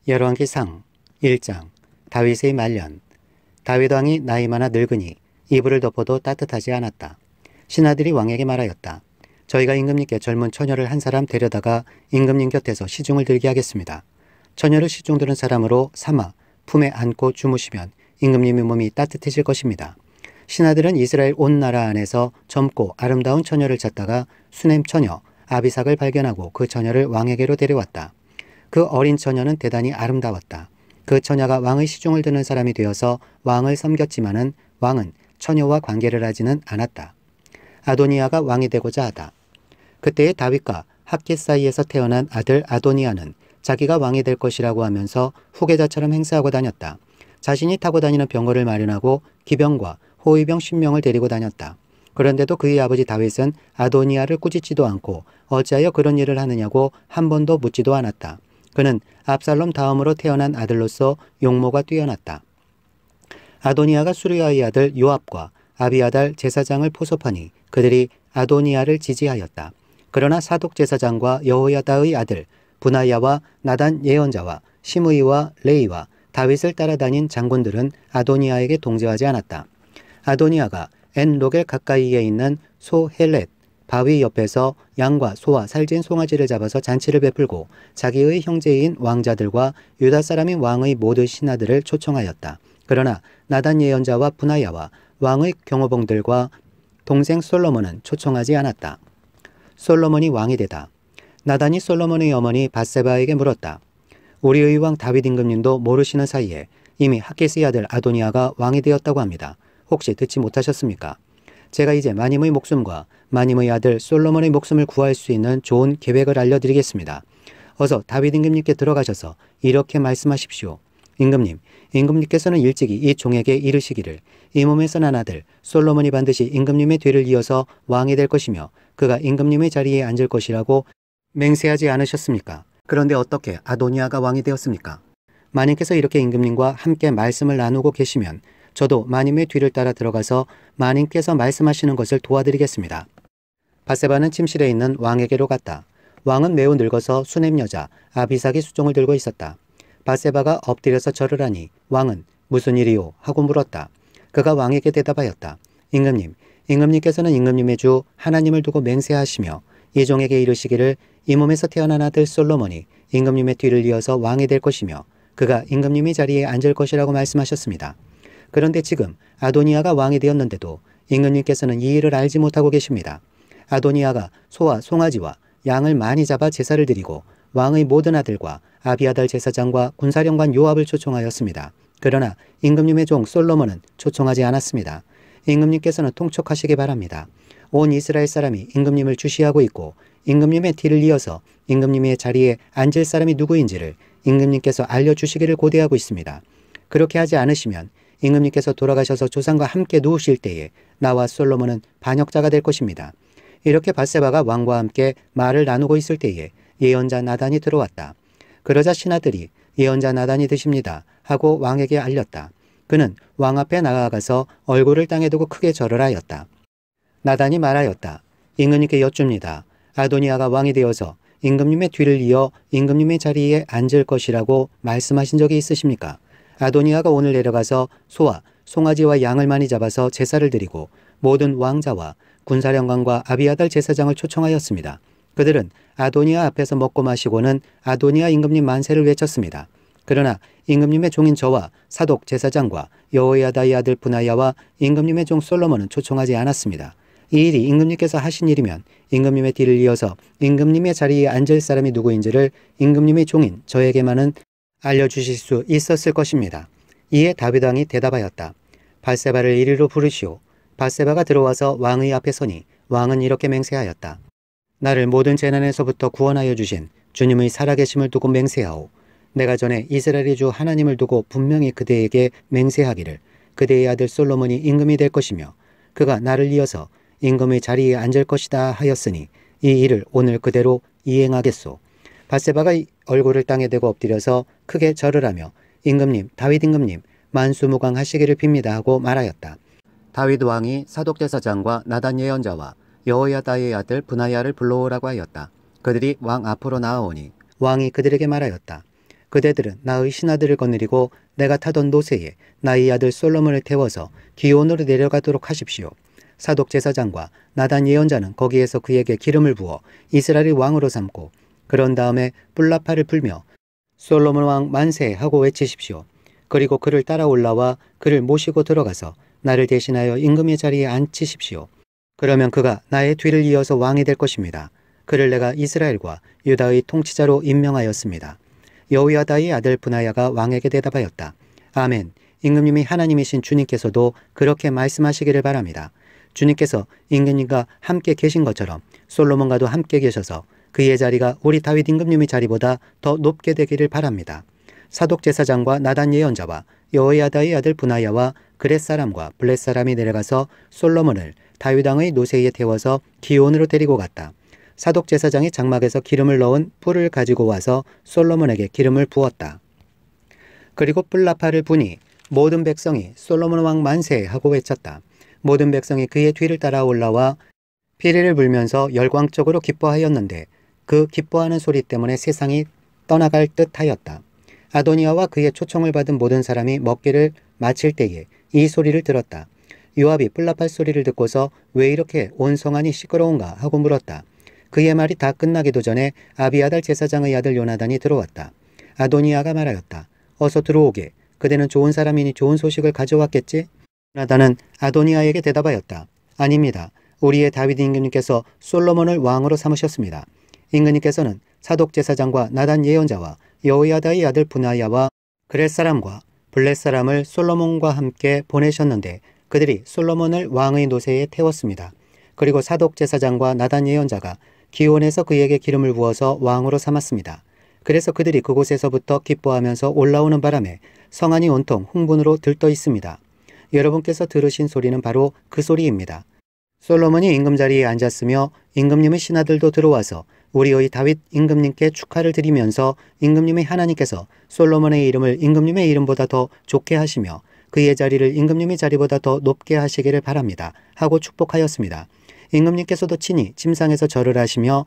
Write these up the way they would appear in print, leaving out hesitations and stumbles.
열왕기상 1장. 다윗의 말년. 다윗 왕이 나이 많아 늙으니 이불을 덮어도 따뜻하지 않았다. 신하들이 왕에게 말하였다. 저희가 임금님께 젊은 처녀를 한 사람 데려다가 임금님 곁에서 시중을 들게 하겠습니다. 처녀를 시중 들은 사람으로 삼아 품에 안고 주무시면 임금님의 몸이 따뜻해질 것입니다. 신하들은 이스라엘 온 나라 안에서 젊고 아름다운 처녀를 찾다가 수넴 처녀 아비삭을 발견하고 그 처녀를 왕에게로 데려왔다. 그 어린 처녀는 대단히 아름다웠다. 그 처녀가 왕의 시중을 드는 사람이 되어서 왕을 섬겼지만은 왕은 처녀와 관계를 하지는 않았다. 아도니아가 왕이 되고자 하다. 그때의 다윗과 핫깃 사이에서 태어난 아들 아도니아는 자기가 왕이 될 것이라고 하면서 후계자처럼 행세하고 다녔다. 자신이 타고 다니는 병거를 마련하고 기병과 호위병 10명을 데리고 다녔다. 그런데도 그의 아버지 다윗은 아도니아를 꾸짖지도 않고 어찌하여 그런 일을 하느냐고 한 번도 묻지도 않았다. 그는 압살롬 다음으로 태어난 아들로서 용모가 뛰어났다. 아도니아가 수르야의 아들 요압과 아비아달 제사장을 포섭하니 그들이 아도니아를 지지하였다. 그러나 사독 제사장과 여호야다의 아들 분하야와 나단 예언자와 시므이와 레이와 다윗을 따라다닌 장군들은 아도니아에게 동조하지 않았다. 아도니아가 엔로겔 가까이에 있는 소헬렛 바위 옆에서 양과 소와 살진 송아지를 잡아서 잔치를 베풀고 자기의 형제인 왕자들과 유다 사람인 왕의 모든 신하들을 초청하였다. 그러나 나단 예언자와 분하야와 왕의 경호봉들과 동생 솔로몬은 초청하지 않았다. 솔로몬이 왕이 되다. 나단이 솔로몬의 어머니 밧세바에게 물었다. 우리의 왕 다윗 임금님도 모르시는 사이에 이미 핫깃의 아들 아도니아가 왕이 되었다고 합니다. 혹시 듣지 못하셨습니까? 제가 이제 마님의 목숨과 마님의 아들 솔로몬의 목숨을 구할 수 있는 좋은 계획을 알려드리겠습니다. 어서 다윗 임금님께 들어가셔서 이렇게 말씀하십시오. 임금님께서는 일찍이 이 종에게 이르시기를 이 몸에서 난 아들 솔로몬이 반드시 임금님의 뒤를 이어서 왕이 될 것이며 그가 임금님의 자리에 앉을 것이라고 맹세하지 않으셨습니까? 그런데 어떻게 아도니아가 왕이 되었습니까? 마님께서 이렇게 임금님과 함께 말씀을 나누고 계시면 저도 마님의 뒤를 따라 들어가서 마님께서 말씀하시는 것을 도와드리겠습니다. 밧세바는 침실에 있는 왕에게로 갔다. 왕은 매우 늙어서 수넴 여자 아비삭이 수종을 들고 있었다. 밧세바가 엎드려서 절을 하니 왕은 무슨 일이요? 하고 물었다. 그가 왕에게 대답하였다. 임금님께서는 임금님의 주 하나님을 두고 맹세하시며 이 종에게 이르시기를 이 몸에서 태어난 아들 솔로몬이 임금님의 뒤를 이어서 왕이 될 것이며 그가 임금님의 자리에 앉을 것이라고 말씀하셨습니다. 그런데 지금 아도니아가 왕이 되었는데도 임금님께서는 이 일을 알지 못하고 계십니다. 아도니아가 소와 송아지와 양을 많이 잡아 제사를 드리고 왕의 모든 아들과 아비아달 제사장과 군사령관 요압을 초청하였습니다. 그러나 임금님의 종 솔로몬은 초청하지 않았습니다. 임금님께서는 통촉하시기 바랍니다. 온 이스라엘 사람이 임금님을 주시하고 있고 임금님의 뒤를 이어서 임금님의 자리에 앉을 사람이 누구인지를 임금님께서 알려주시기를 고대하고 있습니다. 그렇게 하지 않으시면 임금님께서 돌아가셔서 조상과 함께 누우실 때에 나와 솔로몬은 반역자가 될 것입니다. 이렇게 밧세바가 왕과 함께 말을 나누고 있을 때에 예언자 나단이 들어왔다. 그러자 신하들이 예언자 나단이 드십니다 하고 왕에게 알렸다. 그는 왕 앞에 나아가서 얼굴을 땅에 두고 크게 절을 하였다. 나단이 말하였다. 임금님께 여쭙니다. 아도니아가 왕이 되어서 임금님의 뒤를 이어 임금님의 자리에 앉을 것이라고 말씀하신 적이 있으십니까? 아도니아가 오늘 내려가서 소와 송아지와 양을 많이 잡아서 제사를 드리고 모든 왕자와 군사령관과 아비아달 제사장을 초청하였습니다. 그들은 아도니아 앞에서 먹고 마시고는 아도니아 임금님 만세를 외쳤습니다. 그러나 임금님의 종인 저와 사독 제사장과 여호야다의 아들 분하야와 임금님의 종 솔로몬은 초청하지 않았습니다. 이 일이 임금님께서 하신 일이면 임금님의 뒤를 이어서 임금님의 자리에 앉을 사람이 누구인지를 임금님의 종인 저에게만은 알려주실 수 있었을 것입니다. 이에 다윗 왕이 대답하였다. 밧세바를 이리로 부르시오. 밧세바가 들어와서 왕의 앞에 서니 왕은 이렇게 맹세하였다. 나를 모든 재난에서부터 구원하여 주신 주님의 살아계심을 두고 맹세하오. 내가 전에 이스라엘의 주 하나님을 두고 분명히 그대에게 맹세하기를 그대의 아들 솔로몬이 임금이 될 것이며 그가 나를 이어서 임금의 자리에 앉을 것이다 하였으니 이 일을 오늘 그대로 이행하겠소. 밧세바가 얼굴을 땅에 대고 엎드려서 크게 절을 하며 임금님 다윗 임금님 만수무강하시기를 빕니다 하고 말하였다. 다윗 왕이 사독제사장과 나단 예언자와 여호야다의 아들 분하야를 불러오라고 하였다. 그들이 왕 앞으로 나아오니 왕이 그들에게 말하였다. 그대들은 나의 신하들을 거느리고 내가 타던 노새에 나의 아들 솔로몬을 태워서 기온으로 내려가도록 하십시오. 사독 제사장과 나단 예언자는 거기에서 그에게 기름을 부어 이스라엘의 왕으로 삼고 그런 다음에 뿔라파를 불며 솔로몬 왕 만세 하고 외치십시오. 그리고 그를 따라 올라와 그를 모시고 들어가서 나를 대신하여 임금의 자리에 앉히십시오. 그러면 그가 나의 뒤를 이어서 왕이 될 것입니다. 그를 내가 이스라엘과 유다의 통치자로 임명하였습니다. 여호야다의 아들 브나야가 왕에게 대답하였다. 아멘. 임금님이 하나님이신 주님께서도 그렇게 말씀하시기를 바랍니다. 주님께서 임금님과 함께 계신 것처럼 솔로몬과도 함께 계셔서 그의 자리가 우리 다윗 임금님의 자리보다 더 높게 되기를 바랍니다. 사독 제사장과 나단 예언자와 여호야다의 아들 브나야와 그렛 사람과 블렛 사람이 내려가서 솔로몬을 다윗 왕의 노새에 태워서 기온으로 데리고 갔다. 사독 제사장이 장막에서 기름을 넣은 뿔을 가지고 와서 솔로몬에게 기름을 부었다. 그리고 뿔라파를 부니 모든 백성이 솔로몬 왕 만세 하고 외쳤다. 모든 백성이 그의 뒤를 따라 올라와 피리를 불면서 열광적으로 기뻐하였는데 그 기뻐하는 소리 때문에 세상이 떠나갈 듯하였다. 아도니아와 그의 초청을 받은 모든 사람이 먹기를 마칠 때에 이 소리를 들었다. 요압이 뿔라팔 소리를 듣고서 왜 이렇게 온 성안이 시끄러운가 하고 물었다. 그의 말이 다 끝나기도 전에 아비아달 제사장의 아들 요나단이 들어왔다. 아도니아가 말하였다. 어서 들어오게. 그대는 좋은 사람이니 좋은 소식을 가져왔겠지? 요나단은 아도니아에게 대답하였다. 아닙니다. 우리의 다윗 임금님께서 솔로몬을 왕으로 삼으셨습니다. 임금님께서는 사독 제사장과 나단 예언자와 여호야다의 아들 브나야와 그렛 사람과 블렛 사람을 솔로몬과 함께 보내셨는데 그들이 솔로몬을 왕의 노새에 태웠습니다. 그리고 사독 제사장과 나단 예언자가 기온에서 그에게 기름을 부어서 왕으로 삼았습니다. 그래서 그들이 그곳에서부터 기뻐하면서 올라오는 바람에 성안이 온통 흥분으로 들떠 있습니다. 여러분께서 들으신 소리는 바로 그 소리입니다. 솔로몬이 임금 자리에 앉았으며 임금님의 신하들도 들어와서 우리의 다윗 임금님께 축하를 드리면서 임금님의 하나님께서 솔로몬의 이름을 임금님의 이름보다 더 좋게 하시며 그의 자리를 임금님의 자리보다 더 높게 하시기를 바랍니다. 하고 축복하였습니다. 임금님께서도 친히 침상에서 절을 하시며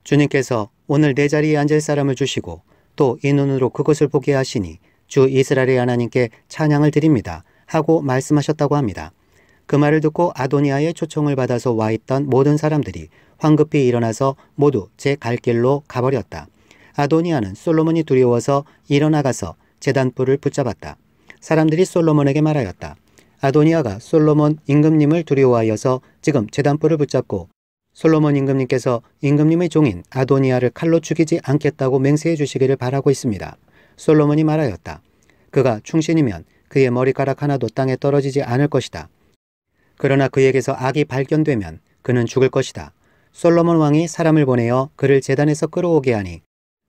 주님께서 오늘 내 자리에 앉을 사람을 주시고 또 이 눈으로 그것을 보게 하시니 주 이스라엘의 하나님께 찬양을 드립니다. 하고 말씀하셨다고 합니다. 그 말을 듣고 아도니아의 초청을 받아서 와 있던 모든 사람들이 황급히 일어나서 모두 제 갈 길로 가버렸다. 아도니아는 솔로몬이 두려워서 일어나가서 제단불을 붙잡았다. 사람들이 솔로몬에게 말하였다. 아도니아가 솔로몬 임금님을 두려워하여서 지금 제단불을 붙잡고 솔로몬 임금님께서 임금님의 종인 아도니아를 칼로 죽이지 않겠다고 맹세해 주시기를 바라고 있습니다. 솔로몬이 말하였다. 그가 충신이면 그의 머리카락 하나도 땅에 떨어지지 않을 것이다. 그러나 그에게서 악이 발견되면 그는 죽을 것이다. 솔로몬 왕이 사람을 보내어 그를 제단에서 끌어오게 하니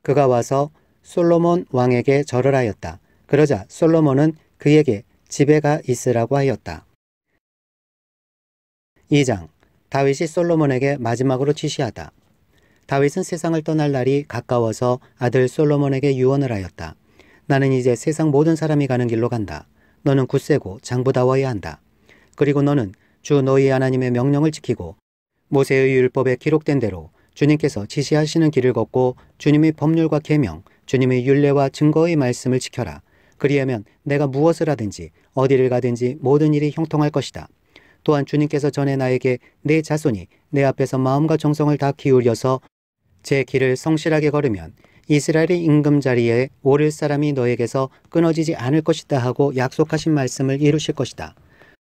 그가 와서 솔로몬 왕에게 절을 하였다. 그러자 솔로몬은 그에게 집에 가 있으라고 하였다. 2장. 다윗이 솔로몬에게 마지막으로 지시하다. 다윗은 세상을 떠날 날이 가까워서 아들 솔로몬에게 유언을 하였다. 나는 이제 세상 모든 사람이 가는 길로 간다. 너는 굳세고 장부다워야 한다. 그리고 너는 주 너희 하나님의 명령을 지키고 모세의 율법에 기록된 대로 주님께서 지시하시는 길을 걷고 주님의 법률과 계명, 주님의 율례와 증거의 말씀을 지켜라. 그리하면 내가 무엇을 하든지 어디를 가든지 모든 일이 형통할 것이다. 또한 주님께서 전에 나에게 내 자손이 내 앞에서 마음과 정성을 다 기울여서 제 길을 성실하게 걸으면 이스라엘의 임금 자리에 오를 사람이 너에게서 끊어지지 않을 것이다 하고 약속하신 말씀을 이루실 것이다.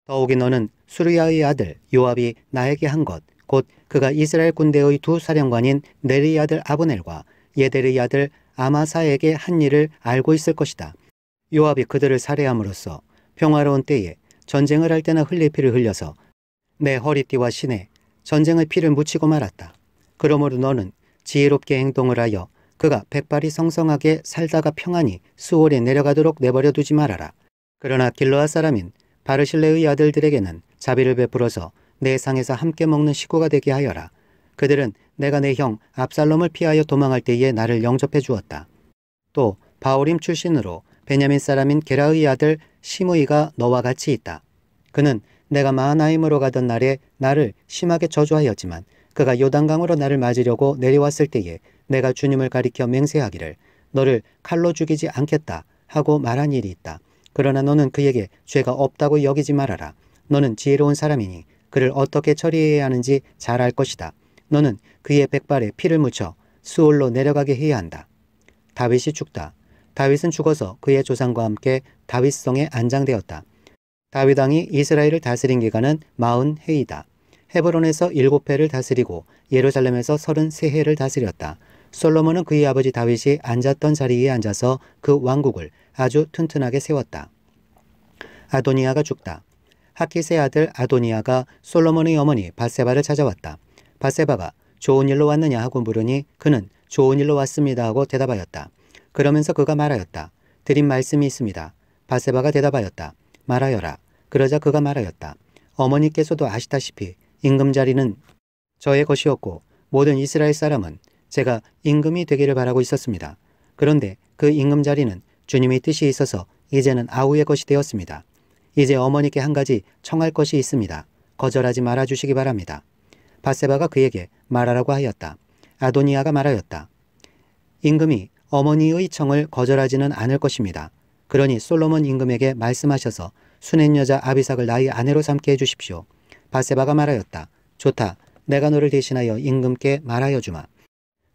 더욱이 너는 수르야의 아들 요압이 나에게 한 것, 곧 그가 이스라엘 군대의 두 사령관인 네리의 아들 아브넬과 예델의 아들 아마사에게 한 일을 알고 있을 것이다. 요압이 그들을 살해함으로써 평화로운 때에 전쟁을 할 때나 흘릴 피를 흘려서 내 허리띠와 신에 전쟁의 피를 묻히고 말았다. 그러므로 너는 지혜롭게 행동을 하여 그가 백발이 성성하게 살다가 평안히 수월에 내려가도록 내버려 두지 말아라. 그러나 길르앗 사람인 바르실레의 아들들에게는 자비를 베풀어서 내 상에서 함께 먹는 식구가 되게 하여라. 그들은 내가 내 형 압살롬을 피하여 도망할 때에 나를 영접해 주었다. 또 바오림 출신으로 베냐민 사람인 게라의 아들 시므이가 너와 같이 있다. 그는 내가 마하나임으로 가던 날에 나를 심하게 저주하였지만 그가 요단강으로 나를 맞으려고 내려왔을 때에 내가 주님을 가리켜 맹세하기를 너를 칼로 죽이지 않겠다 하고 말한 일이 있다. 그러나 너는 그에게 죄가 없다고 여기지 말아라. 너는 지혜로운 사람이니 그를 어떻게 처리해야 하는지 잘 알 것이다. 너는 그의 백발에 피를 묻혀 수올로 내려가게 해야 한다. 다윗이 죽다. 다윗은 죽어서 그의 조상과 함께 다윗성에 안장되었다. 다윗 왕이 이스라엘을 다스린 기간은 40해이다. 헤브론에서 7해를 다스리고 예루살렘에서 33해를 다스렸다. 솔로몬은 그의 아버지 다윗이 앉았던 자리에 앉아서 그 왕국을 아주 튼튼하게 세웠다. 아도니아가 죽다. 하킷의 아들 아도니아가 솔로몬의 어머니 밧세바를 찾아왔다. 밧세바가 좋은 일로 왔느냐 하고 물으니 그는 좋은 일로 왔습니다 하고 대답하였다. 그러면서 그가 말하였다. 드린 말씀이 있습니다. 밧세바가 대답하였다. 말하여라. 그러자 그가 말하였다. 어머니께서도 아시다시피 임금자리는 저의 것이었고 모든 이스라엘 사람은 제가 임금이 되기를 바라고 있었습니다. 그런데 그 임금자리는 주님의 뜻이 있어서 이제는 아우의 것이 되었습니다. 이제 어머니께 한 가지 청할 것이 있습니다. 거절하지 말아주시기 바랍니다. 밧세바가 그에게 말하라고 하였다. 아도니아가 말하였다. 임금이 어머니의 청을 거절하지는 않을 것입니다. 그러니 솔로몬 임금에게 말씀하셔서 수낸 여자 아비삭을 나의 아내로 삼게 해주십시오. 밧세바가 말하였다. 좋다. 내가 너를 대신하여 임금께 말하여 주마.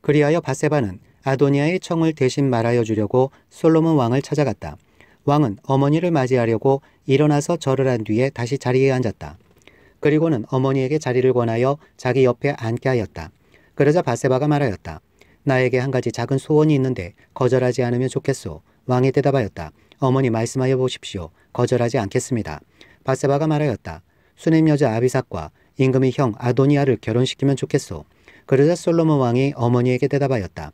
그리하여 밧세바는 아도니아의 청을 대신 말하여 주려고 솔로몬 왕을 찾아갔다. 왕은 어머니를 맞이하려고 일어나서 절을 한 뒤에 다시 자리에 앉았다. 그리고는 어머니에게 자리를 권하여 자기 옆에 앉게 하였다. 그러자 밧세바가 말하였다. 나에게 한 가지 작은 소원이 있는데 거절하지 않으면 좋겠소. 왕이 대답하였다. 어머니 말씀하여 보십시오. 거절하지 않겠습니다. 밧세바가 말하였다. 수냄 여자 아비삭과 임금의 형 아도니아를 결혼시키면 좋겠소. 그러자 솔로몬 왕이 어머니에게 대답하였다.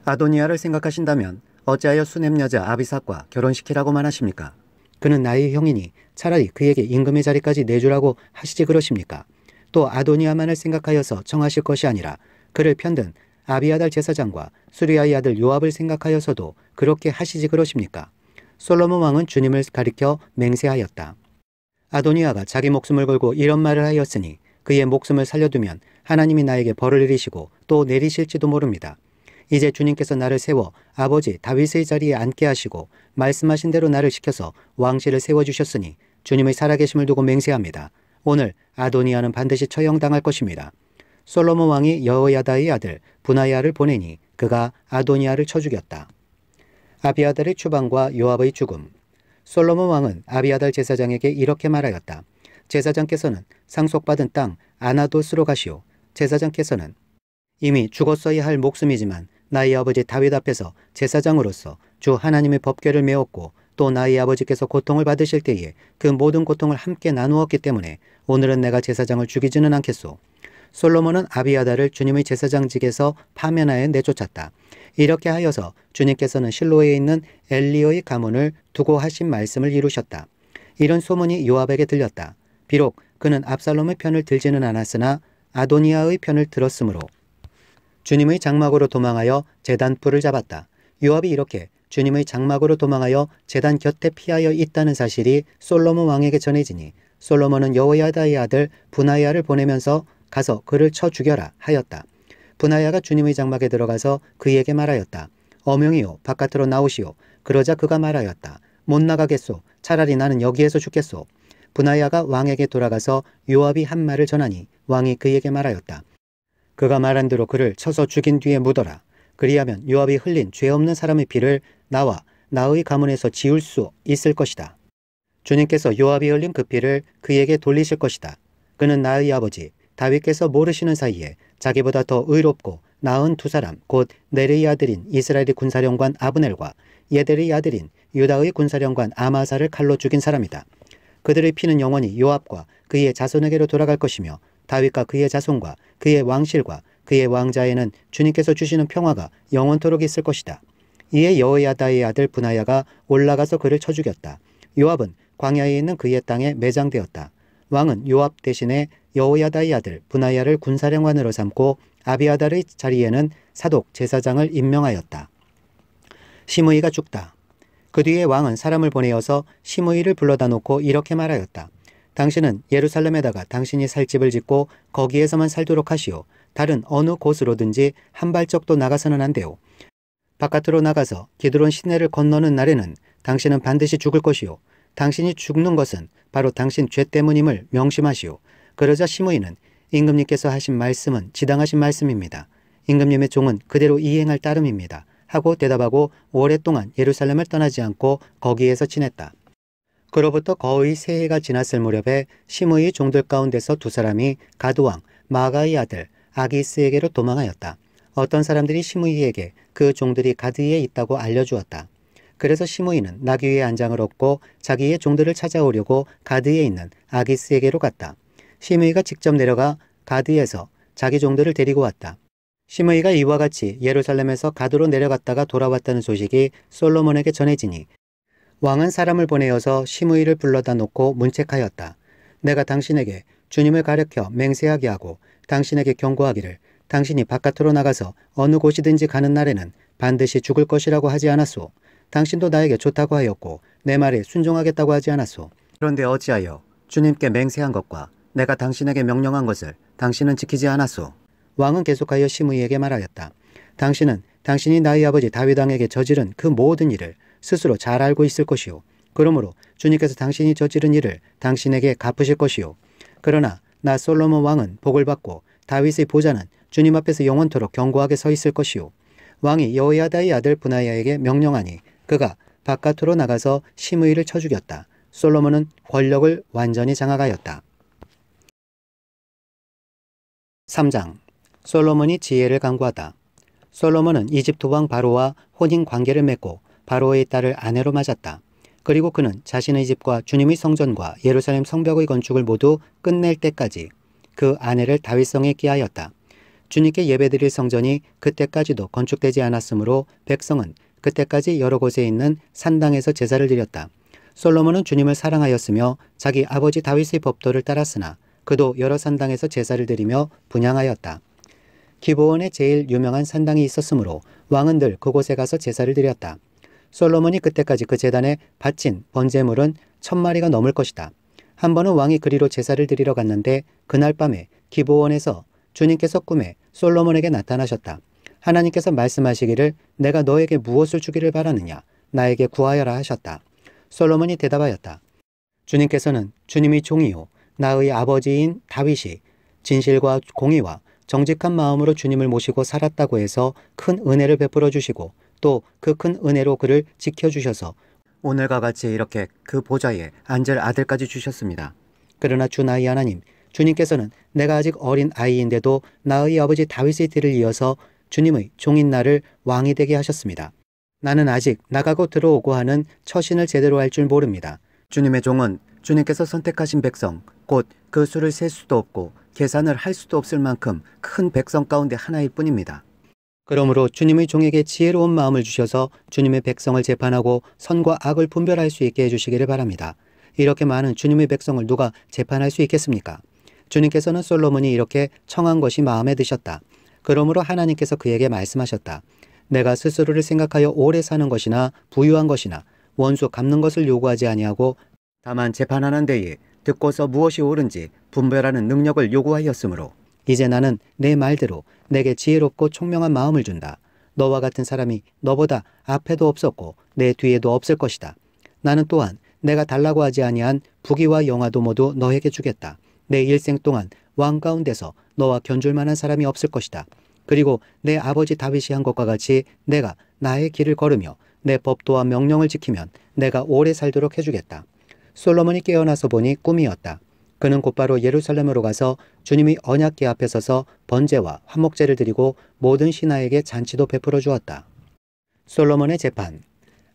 아도니아를 생각하신다면 어찌하여 수냄 여자 아비삭과 결혼시키라고만 하십니까? 그는 나의 형이니 차라리 그에게 임금의 자리까지 내주라고 하시지 그러십니까? 또 아도니아만을 생각하여서 청하실 것이 아니라 그를 편든 아비아달 제사장과 수리아의 아들 요압을 생각하여서도 그렇게 하시지 그러십니까? 솔로몬 왕은 주님을 가리켜 맹세하였다. 아도니아가 자기 목숨을 걸고 이런 말을 하였으니 그의 목숨을 살려두면 하나님이 나에게 벌을 내리시고 또 내리실지도 모릅니다. 이제 주님께서 나를 세워 아버지 다윗의 자리에 앉게 하시고 말씀하신 대로 나를 시켜서 왕실을 세워주셨으니 주님의 살아계심을 두고 맹세합니다. 오늘 아도니아는 반드시 처형당할 것입니다. 솔로몬 왕이 여호야다의 아들 분하야를 보내니 그가 아도니아를 쳐 죽였다. 아비아달의 추방과 요압의 죽음. 솔로몬 왕은 아비아달 제사장에게 이렇게 말하였다. 제사장께서는 상속받은 땅 아나돗으로 가시오. 제사장께서는 이미 죽었어야 할 목숨이지만 나의 아버지 다윗 앞에서 제사장으로서 주 하나님의 법궤를 메웠고 또 나의 아버지께서 고통을 받으실 때에 그 모든 고통을 함께 나누었기 때문에 오늘은 내가 제사장을 죽이지는 않겠소. 솔로몬은 아비아달을 주님의 제사장직에서 파면하여 내쫓았다. 이렇게 하여서 주님께서는 실로에 있는 엘리의 가문을 두고 하신 말씀을 이루셨다. 이런 소문이 요압에게 들렸다. 비록 그는 압살롬의 편을 들지는 않았으나 아도니아의 편을 들었으므로 주님의 장막으로 도망하여 제단 뿔을 잡았다. 요압이 이렇게 주님의 장막으로 도망하여 제단 곁에 피하여 있다는 사실이 솔로몬 왕에게 전해지니 솔로몬은 여호야다의 아들 분하야를 보내면서 가서 그를 쳐 죽여라 하였다. 분하야가 주님의 장막에 들어가서 그에게 말하였다. 어명이요 바깥으로 나오시오. 그러자 그가 말하였다. 못 나가겠소. 차라리 나는 여기에서 죽겠소. 분하야가 왕에게 돌아가서 요압이 한 말을 전하니 왕이 그에게 말하였다. 그가 말한 대로 그를 쳐서 죽인 뒤에 묻어라. 그리하면 요압이 흘린 죄 없는 사람의 피를 나와 나의 가문에서 지울 수 있을 것이다. 주님께서 요압이 흘린 그 피를 그에게 돌리실 것이다. 그는 나의 아버지 다윗께서 모르시는 사이에 자기보다 더 의롭고 나은 두 사람 곧 네르의 아들인 이스라엘의 군사령관 아브넬과 예델의 아들인 유다의 군사령관 아마사를 칼로 죽인 사람이다. 그들의 피는 영원히 요압과 그의 자손에게로 돌아갈 것이며 다윗과 그의 자손과 그의 왕실과 그의 왕자에는 주님께서 주시는 평화가 영원토록 있을 것이다. 이에 여호야다의 아들 분하야가 올라가서 그를 쳐 죽였다. 요압은 광야에 있는 그의 땅에 매장되었다. 왕은 요압 대신에 여호야다의 아들 분하야를 군사령관으로 삼고 아비아달의 자리에는 사독 제사장을 임명하였다. 시므이가 죽다. 그 뒤에 왕은 사람을 보내어서 시므이를 불러다 놓고 이렇게 말하였다. 당신은 예루살렘에다가 당신이 살 집을 짓고 거기에서만 살도록 하시오. 다른 어느 곳으로든지 한 발짝도 나가서는 안 돼요. 바깥으로 나가서 기드론 시내를 건너는 날에는 당신은 반드시 죽을 것이요. 당신이 죽는 것은 바로 당신 죄 때문임을 명심하시오. 그러자 시므이는 임금님께서 하신 말씀은 지당하신 말씀입니다. 임금님의 종은 그대로 이행할 따름입니다. 하고 대답하고 오랫동안 예루살렘을 떠나지 않고 거기에서 지냈다. 그로부터 거의 3해가 지났을 무렵에 시므이 종들 가운데서 2사람이 가드왕 마가의 아들 아기스에게로 도망하였다. 어떤 사람들이 시므이에게 그 종들이 가드에 있다고 알려주었다. 그래서 시므이는 나귀 위에 안장을 얻고 자기의 종들을 찾아오려고 가드에 있는 아기스에게로 갔다. 시므이가 직접 내려가 가드에서 자기 종들을 데리고 왔다. 시므이가 이와 같이 예루살렘에서 가드로 내려갔다가 돌아왔다는 소식이 솔로몬에게 전해지니 왕은 사람을 보내어서 시므이를 불러다 놓고 문책하였다. 내가 당신에게 주님을 가르쳐 맹세하게 하고 당신에게 경고하기를 당신이 바깥으로 나가서 어느 곳이든지 가는 날에는 반드시 죽을 것이라고 하지 않았소. 당신도 나에게 좋다고 하였고 내 말에 순종하겠다고 하지 않았소. 그런데 어찌하여 주님께 맹세한 것과 내가 당신에게 명령한 것을 당신은 지키지 않았소. 왕은 계속하여 시므이에게 말하였다. 당신은 당신이 나의 아버지 다윗 왕에게 저지른 그 모든 일을 스스로 잘 알고 있을 것이요. 그러므로 주님께서 당신이 저지른 일을 당신에게 갚으실 것이요. 그러나 나 솔로몬 왕은 복을 받고 다윗의 보좌는 주님 앞에서 영원토록 견고하게 서 있을 것이요. 왕이 여호야다의 아들 브나야에게 명령하니 그가 바깥으로 나가서 시므이를 쳐 죽였다. 솔로몬은 권력을 완전히 장악하였다. 3장. 솔로몬이 지혜를 강구하다. 솔로몬은 이집트 왕 바로와 혼인 관계를 맺고 바로의 딸을 아내로 맞았다. 그리고 그는 자신의 집과 주님의 성전과 예루살렘 성벽의 건축을 모두 끝낼 때까지 그 아내를 다윗성에 끼하였다. 주님께 예배드릴 성전이 그때까지도 건축되지 않았으므로 백성은 그때까지 여러 곳에 있는 산당에서 제사를 드렸다. 솔로몬은 주님을 사랑하였으며 자기 아버지 다윗의 법도를 따랐으나 그도 여러 산당에서 제사를 드리며 분향하였다. 기브온에 제일 유명한 산당이 있었으므로 왕은 늘 그곳에 가서 제사를 드렸다. 솔로몬이 그때까지 그 제단에 바친 번제물은 1000마리가 넘을 것이다. 한 번은 왕이 그리로 제사를 드리러 갔는데 그날 밤에 기브온에서 주님께서 꿈에 솔로몬에게 나타나셨다. 하나님께서 말씀하시기를 내가 너에게 무엇을 주기를 바라느냐 나에게 구하여라 하셨다. 솔로몬이 대답하였다. 주님께서는 주님의 종이요 나의 아버지인 다윗이 진실과 공의와 정직한 마음으로 주님을 모시고 살았다고 해서 큰 은혜를 베풀어 주시고 또 그 큰 은혜로 그를 지켜주셔서 오늘과 같이 이렇게 그 보좌에 앉을 아들까지 주셨습니다. 그러나 주 나의 하나님, 주님께서는 내가 아직 어린 아이인데도 나의 아버지 다윗의 뒤를 이어서 주님의 종인 나를 왕이 되게 하셨습니다. 나는 아직 나가고 들어오고 하는 처신을 제대로 할 줄 모릅니다. 주님의 종은 주님께서 선택하신 백성, 곧 그 수를 셀 수도 없고 계산을 할 수도 없을 만큼 큰 백성 가운데 하나일 뿐입니다. 그러므로 주님의 종에게 지혜로운 마음을 주셔서 주님의 백성을 재판하고 선과 악을 분별할 수 있게 해주시기를 바랍니다. 이렇게 많은 주님의 백성을 누가 재판할 수 있겠습니까? 주님께서는 솔로몬이 이렇게 청한 것이 마음에 드셨다. 그러므로 하나님께서 그에게 말씀하셨다. 내가 스스로를 생각하여 오래 사는 것이나 부유한 것이나 원수 갚는 것을 요구하지 아니하고 다만 재판하는 데에 듣고서 무엇이 옳은지 분별하는 능력을 요구하였으므로 이제 나는 내 말대로 내게 지혜롭고 총명한 마음을 준다. 너와 같은 사람이 너보다 앞에도 없었고 내 뒤에도 없을 것이다. 나는 또한 내가 달라고 하지 아니한 부귀와 영화도 모두 너에게 주겠다. 내 일생 동안 왕 가운데서 너와 견줄 만한 사람이 없을 것이다. 그리고 내 아버지 다윗이 한 것과 같이 내가 나의 길을 걸으며 내 법도와 명령을 지키면 내가 오래 살도록 해주겠다. 솔로몬이 깨어나서 보니 꿈이었다. 그는 곧바로 예루살렘으로 가서 주님의 언약궤 앞에 서서 번제와 화목제를 드리고 모든 신하에게 잔치도 베풀어 주었다. 솔로몬의 재판.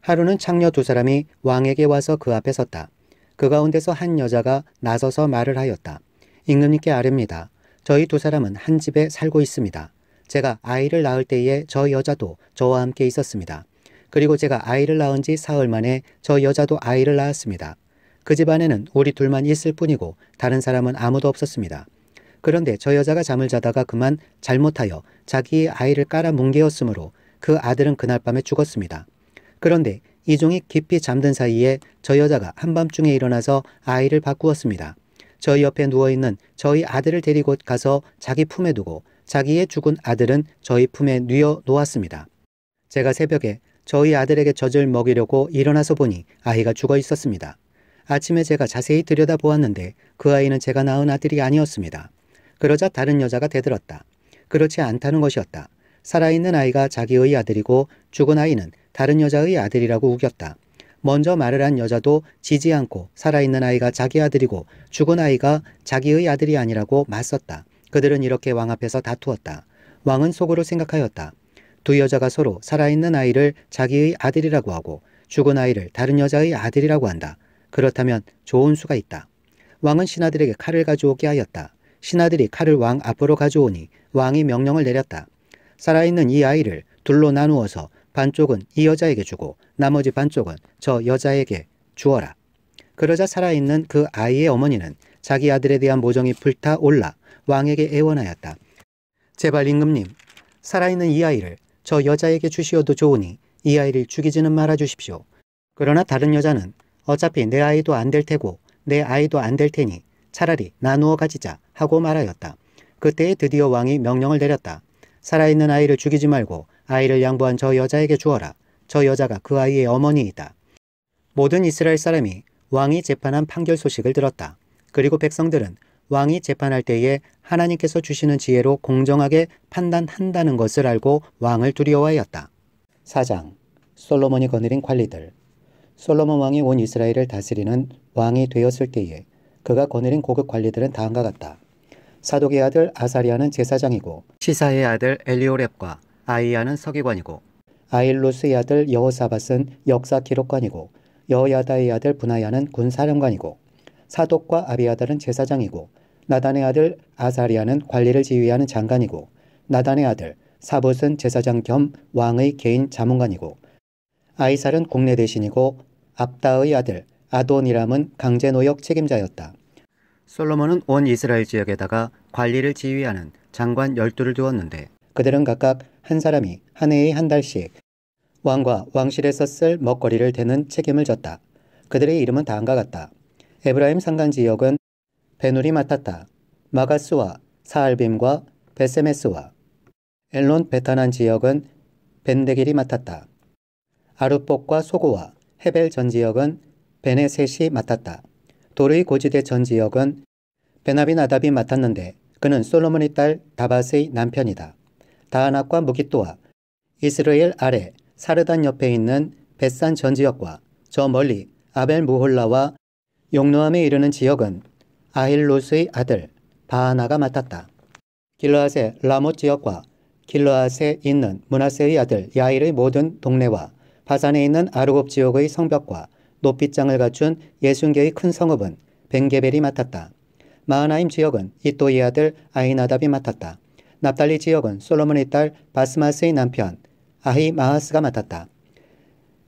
하루는 창녀 2사람이 왕에게 와서 그 앞에 섰다. 그 가운데서 한 여자가 나서서 말을 하였다. 임금님께 아뢰입니다. 저희 2사람은 한 집에 살고 있습니다. 제가 아이를 낳을 때에 저 여자도 저와 함께 있었습니다. 그리고 제가 아이를 낳은 지 사흘 만에 저 여자도 아이를 낳았습니다. 그 집안에는 우리 둘만 있을 뿐이고 다른 사람은 아무도 없었습니다. 그런데 저 여자가 잠을 자다가 그만 잘못하여 자기의 아이를 깔아 뭉개었으므로 그 아들은 그날 밤에 죽었습니다. 그런데 이 종이 깊이 잠든 사이에 저 여자가 한밤중에 일어나서 아이를 바꾸었습니다. 저희 옆에 누워있는 저희 아들을 데리고 가서 자기 품에 두고 자기의 죽은 아들은 저희 품에 뉘어 놓았습니다. 제가 새벽에 저희 아들에게 젖을 먹이려고 일어나서 보니 아이가 죽어 있었습니다. 아침에 제가 자세히 들여다보았는데 그 아이는 제가 낳은 아들이 아니었습니다. 그러자 다른 여자가 대들었다. 그렇지 않다는 것이었다. 살아있는 아이가 자기의 아들이고 죽은 아이는 다른 여자의 아들이라고 우겼다. 먼저 말을 한 여자도 지지 않고 살아있는 아이가 자기 아들이고 죽은 아이가 자기의 아들이 아니라고 맞섰다. 그들은 이렇게 왕 앞에서 다투었다. 왕은 속으로 생각하였다. 두 여자가 서로 살아있는 아이를 자기의 아들이라고 하고 죽은 아이를 다른 여자의 아들이라고 한다. 그렇다면 좋은 수가 있다. 왕은 신하들에게 칼을 가져오게 하였다. 신하들이 칼을 왕 앞으로 가져오니 왕이 명령을 내렸다. 살아있는 이 아이를 둘로 나누어서 반쪽은 이 여자에게 주고 나머지 반쪽은 저 여자에게 주어라. 그러자 살아있는 그 아이의 어머니는 자기 아들에 대한 모정이 불타올라 왕에게 애원하였다. 제발 임금님, 살아있는 이 아이를 저 여자에게 주시어도 좋으니 이 아이를 죽이지는 말아 주십시오. 그러나 다른 여자는 어차피 내 아이도 안 될 테고 내 아이도 안 될 테니 차라리 나누어 가지자 하고 말하였다. 그때에 드디어 왕이 명령을 내렸다. 살아있는 아이를 죽이지 말고 아이를 양보한 저 여자에게 주어라. 저 여자가 그 아이의 어머니이다. 모든 이스라엘 사람이 왕이 재판한 판결 소식을 들었다. 그리고 백성들은 왕이 재판할 때에 하나님께서 주시는 지혜로 공정하게 판단한다는 것을 알고 왕을 두려워하였다. 4장. 솔로몬이 거느린 관리들. 솔로몬 왕이 온 이스라엘을 다스리는 왕이 되었을 때에 그가 거느린 고급 관리들은 다음과 같다. 사독의 아들 아사리아는 제사장이고 시사의 아들 엘리오렙과 아이야는 서기관이고 아일루스의 아들 여호사밧은 역사 기록관이고 여호야다의 아들 분하야는 군사령관이고 사독과 아비아달은 제사장이고 나단의 아들 아사리아는 관리를 지휘하는 장관이고 나단의 아들 사봇은 제사장 겸 왕의 개인 자문관이고 아이살은 국내 대신이고 압다의 아들 아도니람은 강제노역 책임자였다. 솔로몬은 온 이스라엘 지역에다가 관리를 지휘하는 장관 12를 두었는데 그들은 각각 한 사람이 한 해에 한 달씩 왕과 왕실에서 쓸 먹거리를 대는 책임을 졌다. 그들의 이름은 다음과 같다. 에브라임 산간 지역은 베누리 맡았다. 마가스와 사알빔과 베세메스와 엘론 베타난 지역은 벤데길이 맡았다. 아룻복과 소고와 헤벨 전 지역은 베네셋이 맡았다. 돌의 고지대 전 지역은 베나비나답이 맡았는데 그는 솔로몬의 딸 다밧의 남편이다. 다하낙과 무깃도와 이스라엘 아래 사르단 옆에 있는 벳산 전 지역과 저 멀리 아벨 무홀라와 용노함에 이르는 지역은 아힐롯의 아들 바하나가 맡았다. 길르앗의 라못 지역과 길르앗에 있는 므낫세의 아들 야일의 모든 동네와 바산에 있는 아르곱 지역의 성벽과 높이장을 갖춘 60개의 큰 성읍은 벤게벨이 맡았다. 마하나임 지역은 이또의 아들 아히나답이 맡았다. 납달리 지역은 솔로몬의 딸 바스마스의 남편 아히마하스가 맡았다.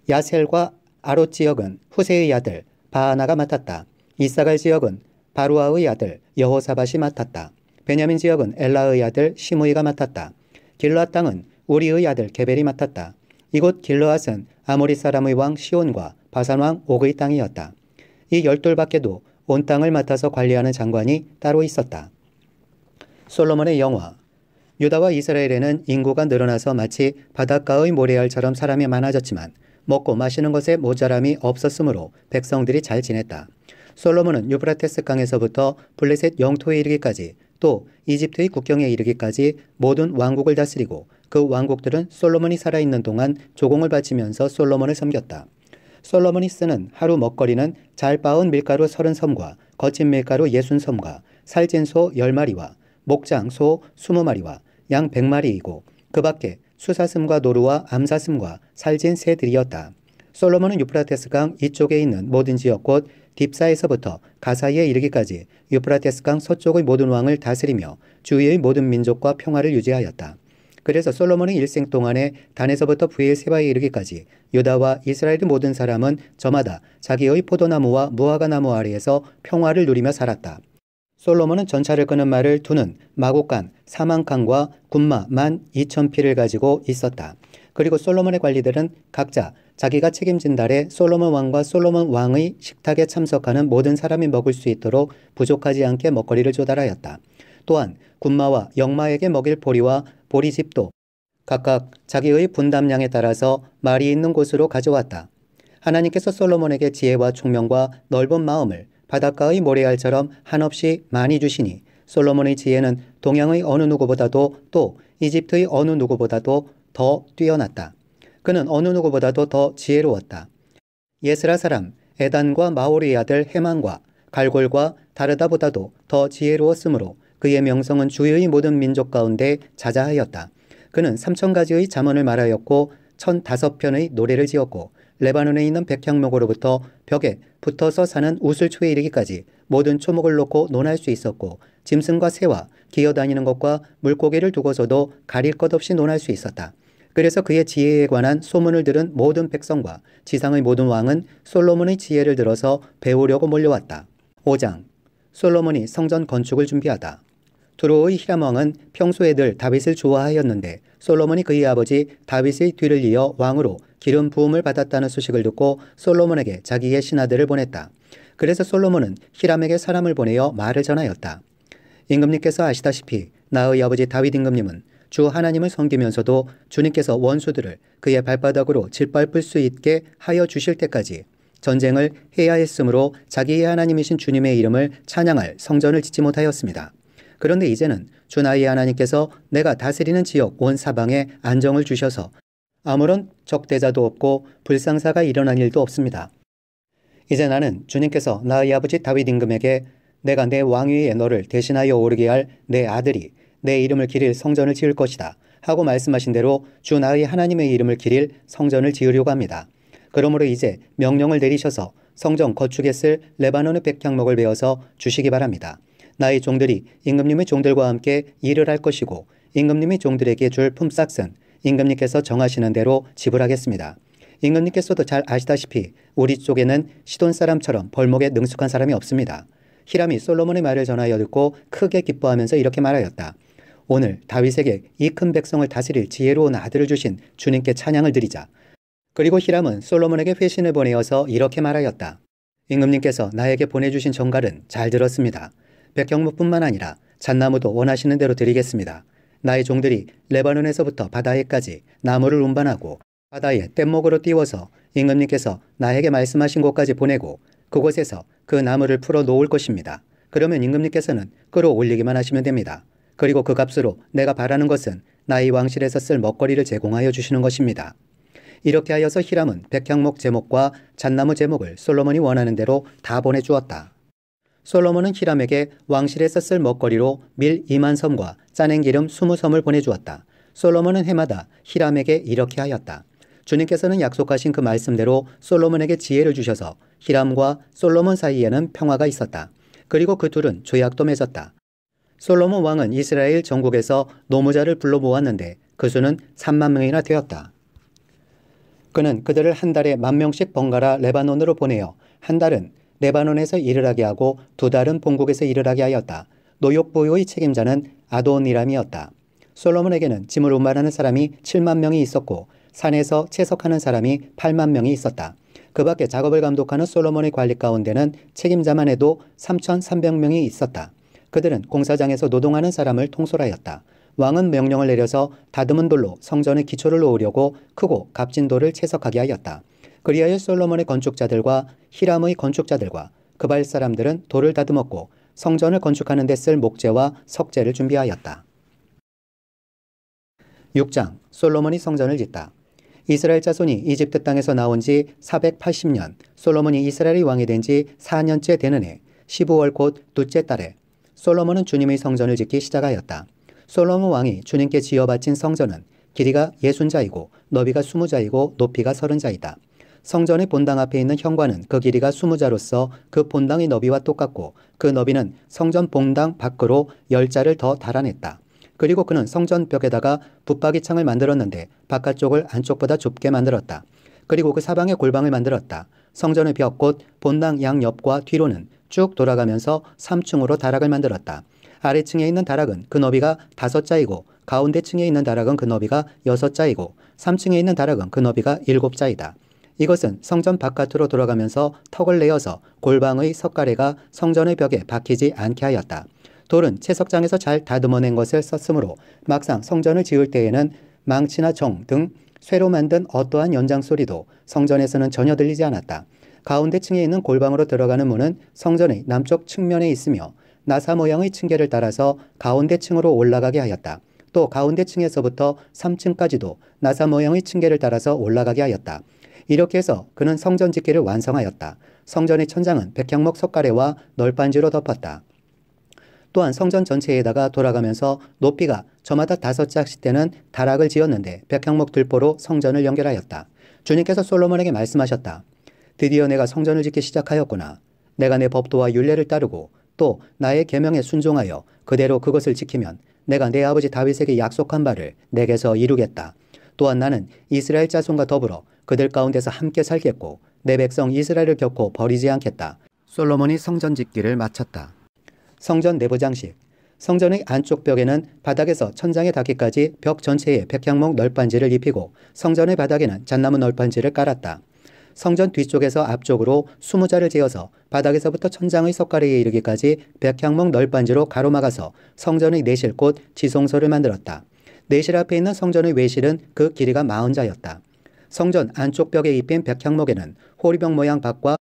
야셀과 아롯 지역은 후세의 아들 바하나가 맡았다. 이사갈 지역은 바루아의 아들 여호사밧이 맡았다. 베냐민 지역은 엘라의 아들 시므이가 맡았다. 길르앗 땅은 우리의 아들 게벨이 맡았다. 이곳 길르앗은 아모리 사람의 왕 시온과 바산 왕 옥의 땅이었다. 이 12 밖에도 온 땅을 맡아서 관리하는 장관이 따로 있었다. 솔로몬의 영화. 유다와 이스라엘에는 인구가 늘어나서 마치 바닷가의 모래알처럼 사람이 많아졌지만 먹고 마시는 것에 모자람이 없었으므로 백성들이 잘 지냈다. 솔로몬은 유브라테스 강에서부터 블레셋 영토에 이르기까지 또 이집트의 국경에 이르기까지 모든 왕국을 다스리고 그 왕국들은 솔로몬이 살아있는 동안 조공을 바치면서 솔로몬을 섬겼다. 솔로몬이 쓰는 하루 먹거리는 잘 빻은 밀가루 30섬과 거친 밀가루 60섬과 살찐 소 10마리와 목장 소 20마리와 양 100마리이고 그 밖에 수사슴과 노루와 암사슴과 살찐 새들이었다. 솔로몬은 유프라테스 강 이쪽에 있는 모든 지역 곧 딥사에서부터 가사이에 이르기까지 유프라테스 강 서쪽의 모든 왕을 다스리며 주위의 모든 민족과 평화를 유지하였다. 그래서 솔로몬의 일생 동안에 단에서부터 브엘세바에 이르기까지 유다와 이스라엘의 모든 사람은 저마다 자기의 포도나무와 무화과 나무 아래에서 평화를 누리며 살았다. 솔로몬은 전차를 끄는 말을 두는 마곡간 4만 칸과 군마 12,000匹를 가지고 있었다. 그리고 솔로몬의 관리들은 각자 자기가 책임진 달에 솔로몬 왕과 솔로몬 왕의 식탁에 참석하는 모든 사람이 먹을 수 있도록 부족하지 않게 먹거리를 조달하였다. 또한 군마와 영마에게 먹일 보리와 보리집도 각각 자기의 분담량에 따라서 말이 있는 곳으로 가져왔다. 하나님께서 솔로몬에게 지혜와 총명과 넓은 마음을 바닷가의 모래알처럼 한없이 많이 주시니 솔로몬의 지혜는 동양의 어느 누구보다도 또 이집트의 어느 누구보다도 더 뛰어났다. 그는 어느 누구보다도 더 지혜로웠다. 예스라 사람 에단과 마오리의 아들 헤만과 갈골과 다르다보다도 더 지혜로웠으므로 그의 명성은 주위의 모든 민족 가운데 자자하였다. 그는 3,000가지의 잠언을 말하였고 1,005편의 노래를 지었고 레바논에 있는 백향목으로부터 벽에 붙어서 사는 우슬초에 이르기까지 모든 초목을 놓고 논할 수 있었고 짐승과 새와 기어다니는 것과 물고기를 두고서도 가릴 것 없이 논할 수 있었다. 그래서 그의 지혜에 관한 소문을 들은 모든 백성과 지상의 모든 왕은 솔로몬의 지혜를 들어서 배우려고 몰려왔다. 5장 솔로몬이 성전 건축을 준비하다. 두로의 히람 왕은 평소에 늘 다윗을 좋아하였는데 솔로몬이 그의 아버지 다윗의 뒤를 이어 왕으로 기름 부음을 받았다는 소식을 듣고 솔로몬에게 자기의 신하들을 보냈다. 그래서 솔로몬은 히람에게 사람을 보내어 말을 전하였다. 임금님께서 아시다시피 나의 아버지 다윗 임금님은 주 하나님을 섬기면서도 주님께서 원수들을 그의 발바닥으로 짓밟을 수 있게 하여 주실 때까지 전쟁을 해야 했으므로 자기의 하나님이신 주님의 이름을 찬양할 성전을 짓지 못하였습니다. 그런데 이제는 주 나의 하나님께서 내가 다스리는 지역 온 사방에 안정을 주셔서 아무런 적대자도 없고 불상사가 일어난 일도 없습니다. 이제 나는 주님께서 나의 아버지 다윗 임금에게 내가 내 왕위에 너를 대신하여 오르게 할 내 아들이 내 이름을 기릴 성전을 지을 것이다 하고 말씀하신 대로 주 나의 하나님의 이름을 기릴 성전을 지으려고 합니다. 그러므로 이제 명령을 내리셔서 성전 거축에 쓸 레바논의 백향목을 베어서 주시기 바랍니다. 나의 종들이 임금님의 종들과 함께 일을 할 것이고 임금님이 종들에게 줄 품삯은 임금님께서 정하시는 대로 지불하겠습니다. 임금님께서도 잘 아시다시피 우리 쪽에는 시돈 사람처럼 벌목에 능숙한 사람이 없습니다. 히람이 솔로몬의 말을 전하여 듣고 크게 기뻐하면서 이렇게 말하였다. 오늘 다윗에게 이 큰 백성을 다스릴 지혜로운 아들을 주신 주님께 찬양을 드리자. 그리고 히람은 솔로몬에게 회신을 보내어서 이렇게 말하였다. 임금님께서 나에게 보내주신 전갈은 잘 들었습니다. 백향목뿐만 아니라 잣나무도 원하시는 대로 드리겠습니다. 나의 종들이 레바논에서부터 바다에까지 나무를 운반하고 바다에 뗏목으로 띄워서 임금님께서 나에게 말씀하신 곳까지 보내고 그곳에서 그 나무를 풀어 놓을 것입니다. 그러면 임금님께서는 끌어올리기만 하시면 됩니다. 그리고 그 값으로 내가 바라는 것은 나의 왕실에서 쓸 먹거리를 제공하여 주시는 것입니다. 이렇게 하여서 히람은 백향목 제목과 잣나무 제목을 솔로몬이 원하는 대로 다 보내주었다. 솔로몬은 히람에게 왕실에서 쓸 먹거리로 밀 2만 섬과 짜낸 기름 20섬을 보내주었다. 솔로몬은 해마다 히람에게 이렇게 하였다. 주님께서는 약속하신 그 말씀대로 솔로몬에게 지혜를 주셔서 히람과 솔로몬 사이에는 평화가 있었다. 그리고 그 둘은 조약도 맺었다. 솔로몬 왕은 이스라엘 전국에서 노무자를 불러 모았는데 그 수는 3만 명이나 되었다. 그는 그들을 한 달에 10,000명씩 번갈아 레바논으로 보내어 한 달은 레바논에서 일을 하게 하고 2달은 본국에서 일을 하게 하였다. 노역부의 책임자는 아도니람이었다. 솔로몬에게는 짐을 운반하는 사람이 7만 명이 있었고 산에서 채석하는 사람이 8만 명이 있었다. 그 밖에 작업을 감독하는 솔로몬의 관리 가운데는 책임자만 해도 3,300명이 있었다. 그들은 공사장에서 노동하는 사람을 통솔하였다. 왕은 명령을 내려서 다듬은 돌로 성전의 기초를 놓으려고 크고 값진 돌을 채석하게 하였다. 그리하여 솔로몬의 건축자들과 히람의 건축자들과 그발 사람들은 돌을 다듬었고 성전을 건축하는 데 쓸 목재와 석재를 준비하였다. 6장 솔로몬이 성전을 짓다. 이스라엘 자손이 이집트 땅에서 나온 지 480년, 솔로몬이 이스라엘의 왕이 된 지 4년째 되는 해 15월 곧 둘째 달에 솔로몬은 주님의 성전을 짓기 시작하였다. 솔로몬 왕이 주님께 지어 바친 성전은 길이가 60자이고 너비가 20자이고 높이가 30자이다. 성전의 본당 앞에 있는 현관은 그 길이가 20자로서 그 본당의 너비와 똑같고 그 너비는 성전 본당 밖으로 10자를 더 달아냈다. 그리고 그는 성전 벽에다가 붙박이 창을 만들었는데 바깥쪽을 안쪽보다 좁게 만들었다. 그리고 그 사방에 골방을 만들었다. 성전의 벽 곧 본당 양옆과 뒤로는 쭉 돌아가면서 3층으로 다락을 만들었다. 아래층에 있는 다락은 그 너비가 5자이고 가운데 층에 있는 다락은 그 너비가 6자이고 3층에 있는 다락은 그 너비가 7자이다. 이것은 성전 바깥으로 돌아가면서 턱을 내어서 골방의 석가래가 성전의 벽에 박히지 않게 하였다. 돌은 채석장에서 잘 다듬어낸 것을 썼으므로 막상 성전을 지을 때에는 망치나 정 등 쇠로 만든 어떠한 연장 소리도 성전에서는 전혀 들리지 않았다. 가운데 층에 있는 골방으로 들어가는 문은 성전의 남쪽 측면에 있으며 나사 모양의 층계를 따라서 가운데 층으로 올라가게 하였다. 또 가운데 층에서부터 3층까지도 나사 모양의 층계를 따라서 올라가게 하였다. 이렇게 해서 그는 성전 짓기를 완성하였다. 성전의 천장은 백향목 석가래와 널빤지로 덮었다. 또한 성전 전체에다가 돌아가면서 높이가 저마다 5짝씩 되는 다락을 지었는데 백향목 들보로 성전을 연결하였다. 주님께서 솔로몬에게 말씀하셨다. 드디어 내가 성전을 짓기 시작하였구나. 내가 내 법도와 율례를 따르고 또 나의 계명에 순종하여 그대로 그것을 지키면 내가 내 아버지 다윗에게 약속한 바를 내게서 이루겠다. 또한 나는 이스라엘 자손과 더불어 그들 가운데서 함께 살겠고 내 백성 이스라엘을 결코 버리지 않겠다. 솔로몬이 성전 짓기를 마쳤다. 성전 내부 장식. 성전의 안쪽 벽에는 바닥에서 천장에 닿기까지 벽 전체에 백향목 널빤지를 입히고 성전의 바닥에는 잣나무 널빤지를 깔았다. 성전 뒤쪽에서 앞쪽으로 20자를 지어서 바닥에서부터 천장의 석가래에 이르기까지 백향목 널빤지로 가로막아서 성전의 내실 곧 지성소를 만들었다. 내실 앞에 있는 성전의 외실은 그 길이가 40자였다. 성전 안쪽 벽에 입힌 백향목에는 호리병 모양 밭과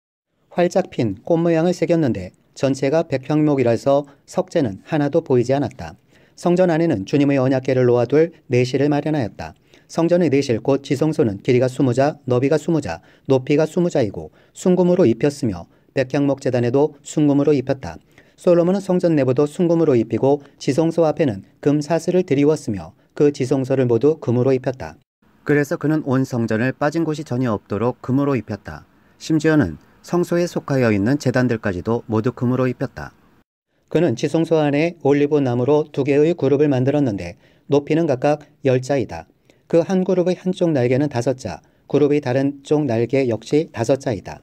활짝 핀 꽃 모양을 새겼는데 전체가 백향목이라서 석재는 하나도 보이지 않았다. 성전 안에는 주님의 언약궤를 놓아둘 내실을 마련하였다. 성전의 내실 곧 지성소는 길이가 20자, 너비가 20자, 높이가 20자이고 순금으로 입혔으며 백향목 제단에도 순금으로 입혔다. 솔로몬은 성전 내부도 순금으로 입히고 지성소 앞에는 금 사슬을 들이웠으며 그 지성소를 모두 금으로 입혔다. 그래서 그는 온 성전을 빠진 곳이 전혀 없도록 금으로 입혔다. 심지어는 성소에 속하여 있는 제단들까지도 모두 금으로 입혔다. 그는 지성소 안에 올리브 나무로 2개의 그룹을 만들었는데 높이는 각각 10자이다. 그 한 그룹의 한쪽 날개는 5자, 그룹의 다른 쪽 날개 역시 5자이다.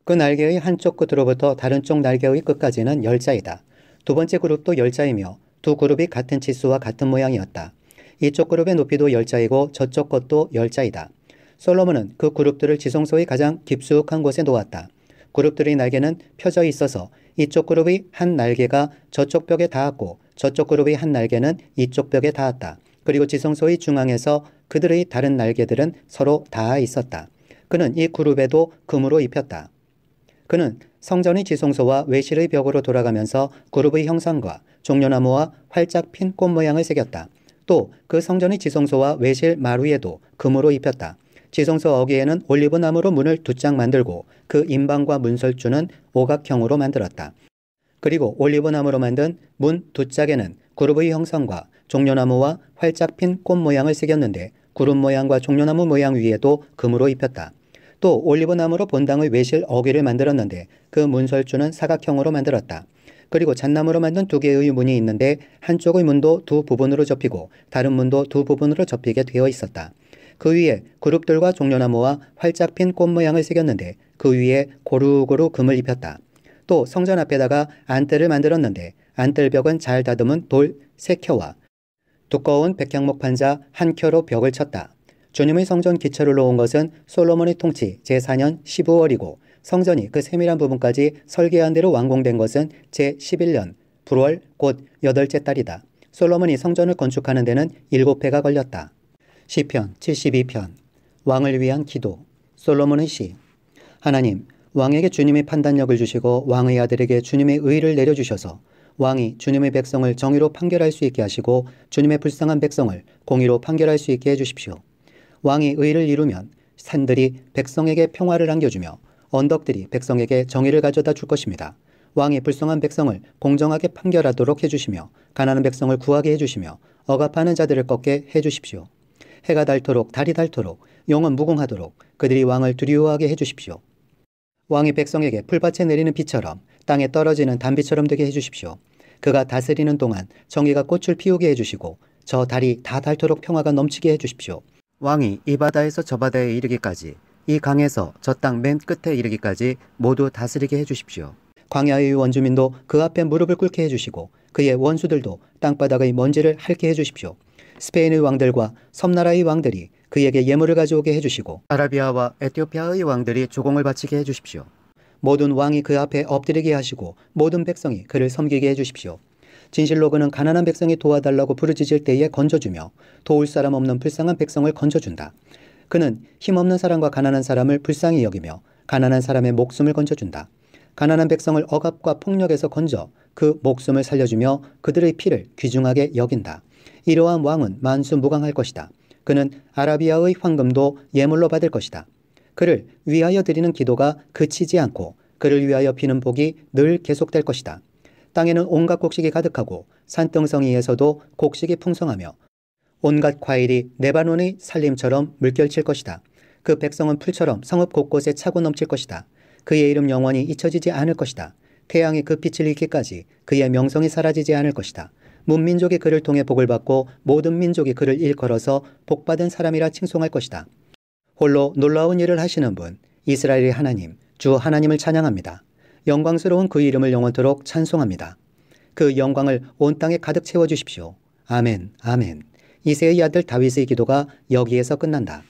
그 날개의 한쪽 끝으로부터 다른 쪽 날개의 끝까지는 10자이다. 두 번째 그룹도 10자이며 두 그룹이 같은 치수와 같은 모양이었다. 이쪽 그룹의 높이도 10자이고 저쪽 것도 10자이다. 솔로몬은 그 그룹들을 지성소의 가장 깊숙한 곳에 놓았다. 그룹들의 날개는 펴져 있어서 이쪽 그룹의 한 날개가 저쪽 벽에 닿았고 저쪽 그룹의 한 날개는 이쪽 벽에 닿았다. 그리고 지성소의 중앙에서 그들의 다른 날개들은 서로 닿아 있었다. 그는 이 그룹에도 금으로 입혔다. 그는 성전의 지성소와 외실의 벽으로 돌아가면서 그룹의 형상과 종려나무와 활짝 핀 꽃 모양을 새겼다. 또 그 성전의 지성소와 외실 마루에도 금으로 입혔다. 지성소 어귀에는 올리브 나무로 문을 2짝 만들고 그 임방과 문설주는 오각형으로 만들었다. 그리고 올리브 나무로 만든 문 2짝에는 그룹의 형상과 종려나무와 활짝 핀 꽃 모양을 새겼는데 그룹 모양과 종려나무 모양 위에도 금으로 입혔다. 또 올리브 나무로 본당의 외실 어귀를 만들었는데 그 문설주는 사각형으로 만들었다. 그리고 잣나무로 만든 2개의 문이 있는데 한쪽의 문도 2 부분으로 접히고 다른 문도 2 부분으로 접히게 되어 있었다. 그 위에 그룹들과 종려나무와 활짝 핀 꽃 모양을 새겼는데 그 위에 고루고루 금을 입혔다. 또 성전 앞에다가 안뜰을 만들었는데 안뜰벽은 잘 다듬은 돌 3켜와 두꺼운 백향목 판자 1켜로 벽을 쳤다. 주님의 성전 기초를 놓은 것은 솔로몬의 통치 제4년 15월이고 성전이 그 세밀한 부분까지 설계한 대로 완공된 것은 제11년 불월 곧 8째 달이다. 솔로몬이 성전을 건축하는 데는 7해가 걸렸다. 시편 72편 왕을 위한 기도. 솔로몬의 시. 하나님, 왕에게 주님의 판단력을 주시고 왕의 아들에게 주님의 의를 내려주셔서 왕이 주님의 백성을 정의로 판결할 수 있게 하시고 주님의 불쌍한 백성을 공의로 판결할 수 있게 해주십시오. 왕이 의를 이루면 산들이 백성에게 평화를 안겨주며 언덕들이 백성에게 정의를 가져다 줄 것입니다. 왕이 불쌍한 백성을 공정하게 판결하도록 해주시며 가난한 백성을 구하게 해주시며 억압하는 자들을 꺾게 해주십시오. 해가 닳도록 달이 닳도록 영원 무궁하도록 그들이 왕을 두려워하게 해주십시오. 왕이 백성에게 풀밭에 내리는 비처럼 땅에 떨어지는 단비처럼 되게 해주십시오. 그가 다스리는 동안 정의가 꽃을 피우게 해주시고 저 달이 다 닳도록 평화가 넘치게 해주십시오. 왕이 이 바다에서 저 바다에 이르기까지 이 강에서 저 땅 맨 끝에 이르기까지 모두 다스리게 해주십시오. 광야의 원주민도 그 앞에 무릎을 꿇게 해주시고 그의 원수들도 땅바닥의 먼지를 핥게 해주십시오. 스페인의 왕들과 섬나라의 왕들이 그에게 예물을 가져오게 해주시고 아라비아와 에티오피아의 왕들이 조공을 바치게 해주십시오. 모든 왕이 그 앞에 엎드리게 하시고 모든 백성이 그를 섬기게 해주십시오. 진실로 그는 가난한 백성이 도와달라고 부르짖을 때에 건져주며 도울 사람 없는 불쌍한 백성을 건져준다. 그는 힘없는 사람과 가난한 사람을 불쌍히 여기며 가난한 사람의 목숨을 건져준다. 가난한 백성을 억압과 폭력에서 건져 그 목숨을 살려주며 그들의 피를 귀중하게 여긴다. 이러한 왕은 만수무강할 것이다. 그는 아라비아의 황금도 예물로 받을 것이다. 그를 위하여 드리는 기도가 그치지 않고 그를 위하여 비는 복이 늘 계속될 것이다. 땅에는 온갖 곡식이 가득하고 산등성이에서도 곡식이 풍성하며 온갖 과일이 레바논의 산림처럼 물결칠 것이다. 그 백성은 풀처럼 성읍 곳곳에 차고 넘칠 것이다. 그의 이름 영원히 잊혀지지 않을 것이다. 태양이 그 빛을 잃기까지 그의 명성이 사라지지 않을 것이다. 문민족이 그를 통해 복을 받고 모든 민족이 그를 일컬어서 복받은 사람이라 칭송할 것이다. 홀로 놀라운 일을 하시는 분, 이스라엘의 하나님, 주 하나님을 찬양합니다. 영광스러운 그 이름을 영원토록 찬송합니다. 그 영광을 온 땅에 가득 채워주십시오. 아멘, 아멘. 이새의 아들 다윗의 기도가 여기에서 끝난다.